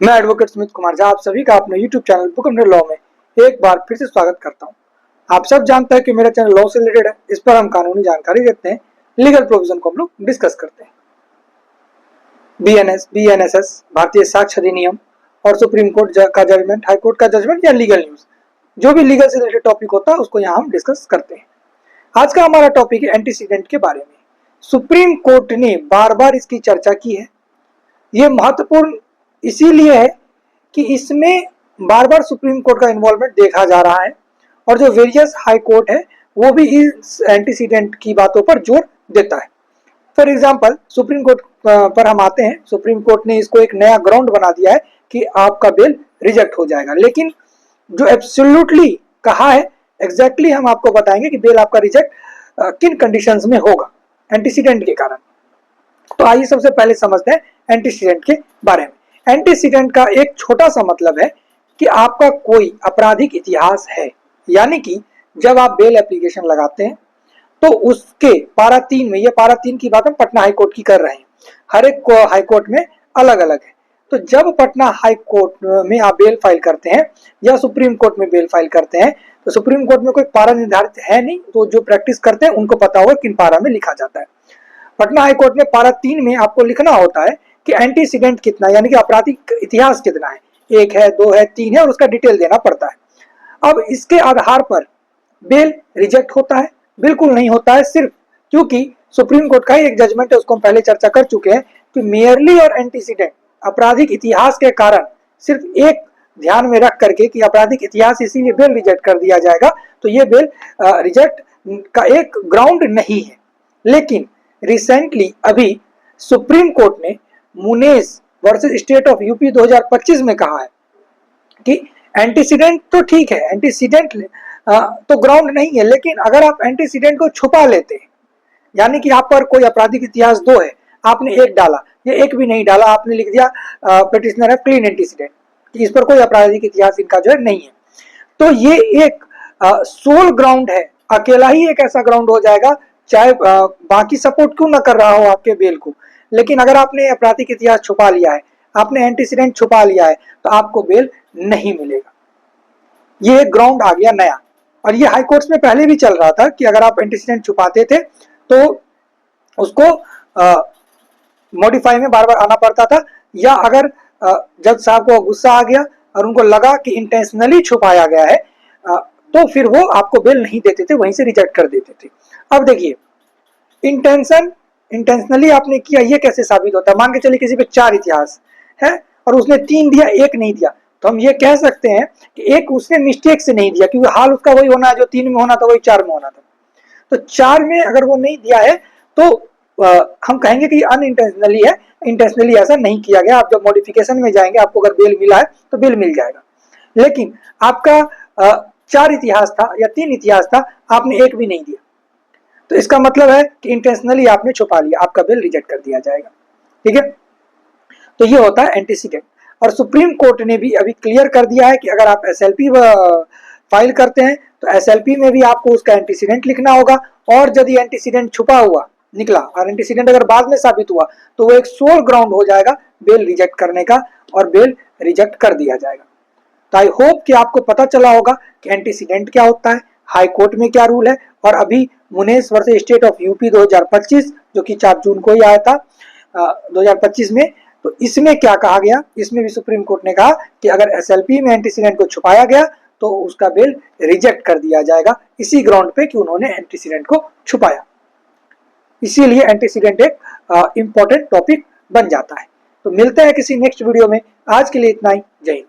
मैं एडवोकेट सुमित कुमार झा आप सभी का अपने YouTube channel book of law में एक बार फिर से स्वागत करता हूं। आप सब जानते हैं कि मेरा चैनल लॉ से रिलेटेड है। इस पर हम कानूनी जानकारी देते हैं, लीगल प्रोविजन को हम लोग डिस्कस करते हैं। बीएनएस, बीएनएसएस, भारतीय साक्ष्य अधिनियम और सुप्रीम कोर्ट का जजमेंट, हाई कोर्ट का जजमेंट या लीगल न्यूज, जो भी लीगल से रिलेटेड टॉपिक होता है उसको यहाँ हम डिस्कस करते हैं। आज का हमारा टॉपिक है एंटीसीडेंट के बारे में। सुप्रीम कोर्ट ने बार बार इसकी चर्चा की है। ये महत्वपूर्ण इसीलिए है कि इसमें बार बार सुप्रीम कोर्ट का इन्वॉल्वमेंट देखा जा रहा है और जो वेरियस हाई कोर्ट है वो भी इस एंटीसीडेंट की बातों पर जोर देता है। फॉर एग्जांपल सुप्रीम कोर्ट पर हम आते हैं। सुप्रीम कोर्ट ने इसको एक नया ग्राउंड बना दिया है कि आपका बेल रिजेक्ट हो जाएगा, लेकिन जो एब्सोल्युटली कहा है एग्जैक्टली हम आपको बताएंगे कि बेल आपका रिजेक्ट किन कंडीशंस में होगा एंटीसीडेंट के कारण। तो आइए सबसे पहले समझते हैं एंटीसीडेंट के बारे में। एंटीसीडेंट का एक छोटा सा मतलब है कि आपका कोई आपराधिक इतिहास है, यानी कि जब आप बेल एप्लीकेशन लगाते हैं तो उसके पारा 3 में, ये पारा 3 की बात हम पटना हाई कोर्ट की कर रहे हैं, हर एक हाई कोर्ट में अलग अलग है। तो जब पटना हाई कोर्ट में आप बेल फाइल करते हैं या सुप्रीम कोर्ट में बेल फाइल करते हैं तो सुप्रीम कोर्ट में कोई पारा निर्धारित है नहीं, तो जो प्रैक्टिस करते हैं उनको पता होगा किन पारा में लिखा जाता है। पटना हाई कोर्ट में पारा 3 में आपको लिखना होता है कि एंटीसीडेंट कितना, यानी कि आपराधिक इतिहास कितना है, 1 है, 2 है, 3 है, और उसका डिटेल देना पड़ता है। अब इसके आधार पर बेल रिजेक्ट होता है? बिल्कुल नहीं होता है, सिर्फ क्योंकि सुप्रीम कोर्ट का ही एक जजमेंट है, उसको हम पहले चर्चा कर चुके हैं कि मेयरली और एंटीसीडेंट आपराधिक इतिहास के कारण सिर्फ एक ध्यान में रख करके कि आपराधिक इतिहास इसीलिए बेल रिजेक्ट कर दिया जाएगा, तो ये बेल रिजेक्ट का एक ग्राउंड नहीं है। लेकिन रिसेंटली अभी सुप्रीम कोर्ट ने मुनेस वर्सेस स्टेट ऑफ यूपी 2025 में कहा है कि एंटीसीडेंट तो ठीक है, एंटीसीडेंट तो ग्राउंड नहीं है, लेकिन अगर आप एंटीसीडेंट को छुपा लेते हैं, यानी कि आप पर कोई आपराधिक इतिहास 2 है, आपने 1 डाला या 1 भी नहीं डाला, आपने लिख दिया पिटिशनर है क्लीन एंटीसीडेंट कि इस पर कोई आपराधिक इतिहास इनका जो है नहीं है, तो ये एक सोल ग्राउंड है, अकेला ही एक ऐसा ग्राउंड हो जाएगा, चाहे बाकी सपोर्ट क्यों ना कर रहा हो आपके बेल को। लेकिन अगर आपने आपराधिक इतिहास छुपा लिया है, आपने एंटीसीडेंट छुपा लिया है, तो आपको बेल नहीं मिलेगा। ये एक ग्राउंड आ गया नया, और ये हाई कोर्ट्स में पहले भी चल रहा था कि अगर आप एंटीसीडेंट छुपाते थे तो उसको मॉडिफाई में बार बार आना पड़ता था, या अगर जज साहब को गुस्सा आ गया और उनको लगा कि इंटेंशनली छुपाया गया है तो फिर वो आपको बेल नहीं देते थे, वहीं से रिजेक्ट कर देते थे। अब देखिए, इंटेंशनली आपने किया, ये कैसे साबित होता है? मान के चलिए किसी पे 4 इतिहास है और उसने 3 दिया, 1 नहीं दिया, तो हम ये कह सकते हैं कि 1 उसने मिस्टेक से नहीं दिया, क्योंकि हाल उसका वही होना है जो 3 में होना था, वही 4 में होना था। तो 4 में अगर वो नहीं दिया है तो हम कहेंगे कि अनइंटेंशनली है, इंटेंशनली ऐसा नहीं किया गया। आप जब मॉडिफिकेशन में जाएंगे आपको अगर बेल मिला है तो बेल मिल जाएगा। लेकिन आपका 4 इतिहास था या 3 इतिहास था, आपने 1 भी नहीं दिया, तो इसका मतलब है कि इंटेंशनली आपने छुपा लिया, आपका बेल रिजेक्ट कर दिया जाएगा। ठीक है, तो ये होता है एंटीसीडेंट। और सुप्रीम कोर्ट ने भी अभी क्लियर कर दिया है कि अगर आप एसएलपी फाइल करते हैं तो एसएलपी में भी आपको उसका एंटीसीडेंट लिखना होगा, और यदि एंटीसीडेंट छुपा हुआ निकला और एंटीसीडेंट अगर बाद में साबित हुआ तो वो एक सोल ग्राउंड हो जाएगा बेल रिजेक्ट करने का, और बेल रिजेक्ट कर दिया जाएगा। तो आई होप कि आपको पता चला होगा कि एंटीसीडेंट क्या होता है, हाई कोर्ट में क्या रूल है, और अभी मुनेस वर्सेस स्टेट ऑफ यूपी 2025 जो कि 4 जून को ही आया था 2025 में, तो इसमें क्या कहा गया? इसमें भी सुप्रीम कोर्ट ने कहा कि अगर एसएलपी में एंटीसीडेंट को छुपाया गया तो उसका बेल रिजेक्ट कर दिया जाएगा, इसी ग्राउंड पे कि उन्होंने एंटीसीडेंट को छुपाया। इसीलिए एंटीसीडेंट एक इंपॉर्टेंट टॉपिक बन जाता है। तो मिलते हैं किसी नेक्स्ट वीडियो में, आज के लिए इतना ही। जय हिंद।